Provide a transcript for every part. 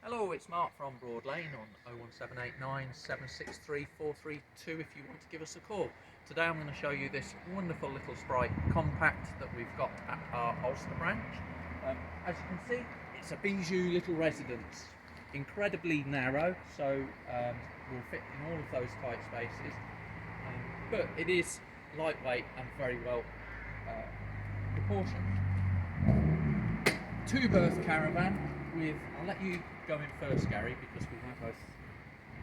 Hello, it's Mark from Broadlane on 01789 763 432 if you want to give us a call. Today I'm going to show you this wonderful little Sprite compact that we've got at our Alcester branch. As you can see, it's a bijou little residence. Incredibly narrow, so will fit in all of those tight spaces. But it is lightweight and very well proportioned. Two-berth caravan with, I'll let you go in first, Gary, because we might both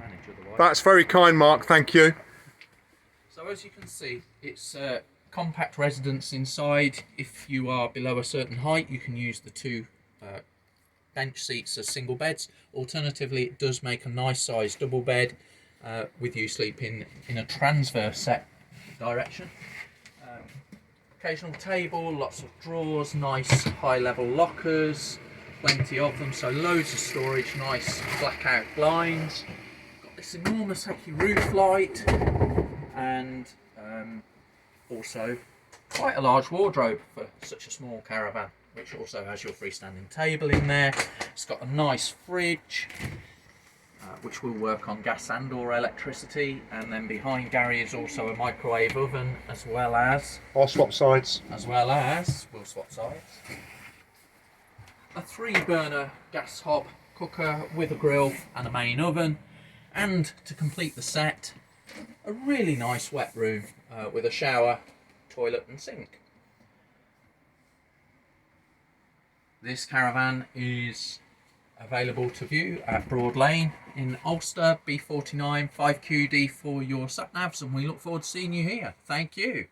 manage otherwise. That's very kind, Mark, thank you. So as you can see, it's a compact residence inside. If you are below a certain height, you can use the two bench seats as single beds. Alternatively, it does make a nice size double bed with you sleeping in a transverse set direction. Occasional table, lots of drawers, nice high level lockers, plenty of them, so loads of storage, nice blackout blinds. Got this enormous hecky roof light, and also quite a large wardrobe for such a small caravan, which also has your freestanding table in there. It's got a nice fridge, which will work on gas and or electricity, and then behind Gary is also a microwave oven, as well as I'll swap sides. We'll swap sides, a 3-burner gas hob cooker with a grill and a main oven, and to complete the set, a really nice wet room with a shower, toilet and sink. This caravan is available to view at Broadlane in Alcester, B49 5QD for your sat navs, and we look forward to seeing you here. Thank you.